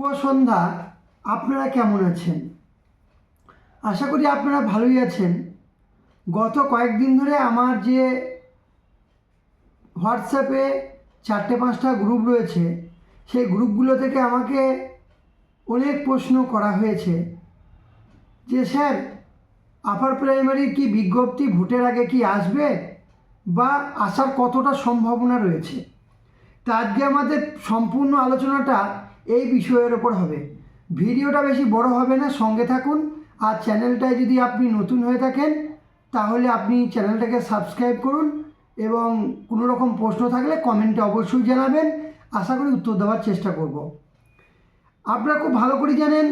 শুভ সন্ধ্যা। আপনারা কেমন আছেন? আশা করি আপনারা ভালোই আছেন। গত কয়েকদিন ধরে আমার যে হোয়াটসঅ্যাপে 4-5টা গ্রুপ রয়েছে, সেই গ্রুপগুলো থেকে আমাকে অনেক প্রশ্ন করা হয়েছে যে স্যার, আপার প্রাইমারির কি বিজ্ঞপ্তি ভোটের আগে কি আসবে বা আসার কতটা সম্ভাবনা রয়েছে। তা আজকে আমাদের সম্পূর্ণ আলোচনাটা এই বিষয়ের ওপর হবে। ভিডিওটা বেশি বড় হবে না, সঙ্গে থাকুন। আর চ্যানেলটায় যদি আপনি নতুন হয়ে থাকেন তাহলে আপনি চ্যানেলটাকে সাবস্ক্রাইব করুন এবং কোনো রকম প্রশ্ন থাকলে কমেন্টে অবশ্যই জানাবেন। আশা করি উত্তর দেওয়ার চেষ্টা করব। আপনারা খুব ভালো করে জানেন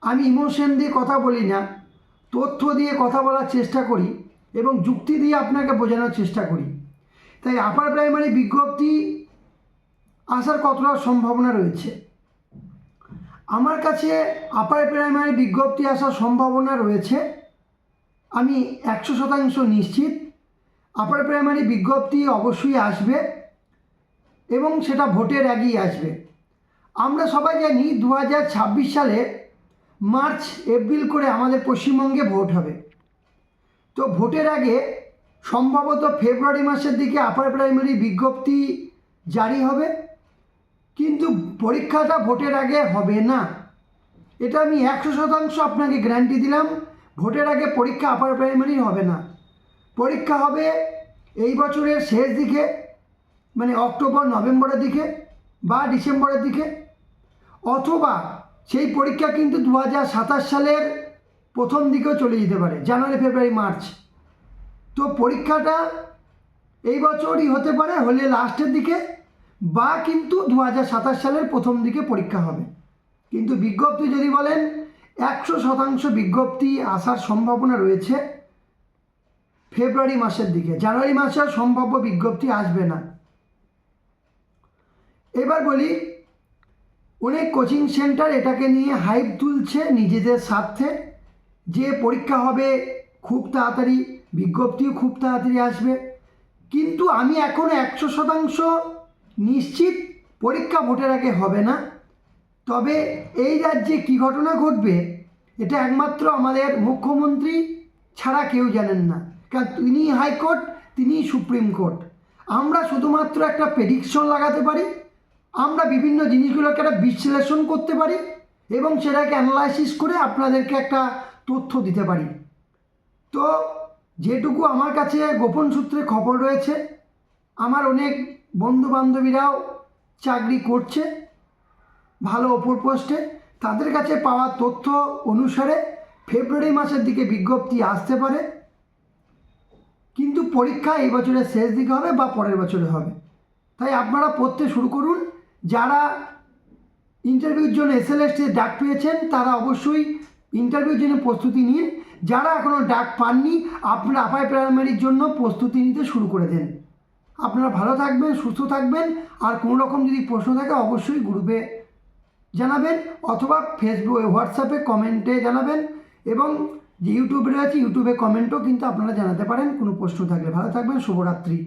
আমি ইমোশন দিয়ে কথা বলি না, তথ্য দিয়ে কথা বলার চেষ্টা করি এবং যুক্তি দিয়ে আপনাকে বোঝানোর চেষ্টা করি। তাই আপার প্রাইমারি বিজ্ঞপ্তি আসার কতটা সম্ভাবনা রয়েছে? আমার কাছে আপার প্রাইমারি বিজ্ঞপ্তি আসার সম্ভাবনা রয়েছে, আমি 100% নিশ্চিত আপার প্রাইমারি বিজ্ঞপ্তি অবশ্যই আসবে এবং সেটা ভোটের আগেই আসবে। আমরা সবাই জানি 2026 সালে মার্চ এপ্রিল করে আমাদের পশ্চিমবঙ্গে ভোট হবে। তো ভোটের আগে সম্ভবত ফেব্রুয়ারি মাসের দিকে আপার প্রাইমারি বিজ্ঞপ্তি জারি হবে, কিন্তু পরীক্ষাটা ভোটের আগে হবে না। এটা আমি 100% আপনাকে গ্যারান্টি দিলাম। ভোটের আগে পরীক্ষা আপার প্রাইমারি হবে না। পরীক্ষা হবে এই বছরের শেষ দিকে, মানে অক্টোবর নভেম্বরের দিকে বা ডিসেম্বরের দিকে, অথবা সেই পরীক্ষা কিন্তু 2027 সালের প্রথম দিকেও চলে যেতে পারে, জানুয়ারি ফেব্রুয়ারি মার্চ। তো পরীক্ষাটা এই বছরই হতে পারে, হলে লাস্টের দিকে, বা কিন্তু 2027 সালের প্রথম দিকে পরীক্ষা হবে। কিন্তু বিজ্ঞপ্তি যদি বলেন 100% বিজ্ঞপ্তি আসার সম্ভাবনা রয়েছে ফেব্রুয়ারি মাসের দিকে। জানুয়ারি মাসের সম্ভাব্য বিজ্ঞপ্তি আসবে না। এবার বলি, অনেক কোচিং সেন্টার এটাকে নিয়ে হাইপ তুলছে নিজেদের স্বার্থে, যে পরীক্ষা হবে খুব তাড়াতাড়ি, বিজ্ঞপ্তিও খুব তাড়াতাড়ি আসবে। কিন্তু আমি এখন 100% নিশ্চিত পরীক্ষা ভোটের আগে হবে না। তবে এই রাজ্যে কী ঘটনা ঘটবে এটা একমাত্র আমাদের মুখ্যমন্ত্রী ছাড়া কেউ জানেন না, কারণ তিনি হাইকোর্ট, তিনি সুপ্রিম কোর্ট। আমরা শুধুমাত্র একটা প্রেডিকশন লাগাতে পারি, আমরা বিভিন্ন জিনিসগুলোকে একটা বিশ্লেষণ করতে পারি এবং সেটাকে অ্যানালাইসিস করে আপনাদেরকে একটা তথ্য দিতে পারি। তো যেটুকু আমার কাছে গোপন সূত্রে খবর রয়েছে, আমার অনেক বন্ধু বান্ধবীরাও চাকরি করছে ভালো ওপর পোস্টে, তাদের কাছে পাওয়া তথ্য অনুসারে ফেব্রুয়ারি মাসের দিকে বিজ্ঞপ্তি আসতে পারে, কিন্তু পরীক্ষা এই বছরের শেষ দিকে হবে বা পরের বছরে হবে। তাই আপনারা পড়তে শুরু করুন। যারা ইন্টারভিউর জন্য SLST ডাক পেয়েছেন তারা অবশ্যই ইন্টারভিউর জন্য প্রস্তুতি নিন। যারা এখনও ডাক পাননি, আপনারা আপার প্রাইমারির জন্য প্রস্তুতি নিতে শুরু করে দেন। আপনারা ভালো থাকবেন, সুস্থ থাকবেন। আর কোনো রকম যদি প্রশ্ন থাকে অবশ্যই গ্রুপে জানাবেন অথবা ফেসবুক হোয়াটসঅ্যাপে কমেন্টে জানাবেন, এবং যে ইউটিউবে রয়েছে ইউটিউবে কমেন্টও কিন্তু আপনারা জানাতে পারেন কোনো প্রশ্ন থাকলে। ভালো থাকবেন, শুভরাত্রি।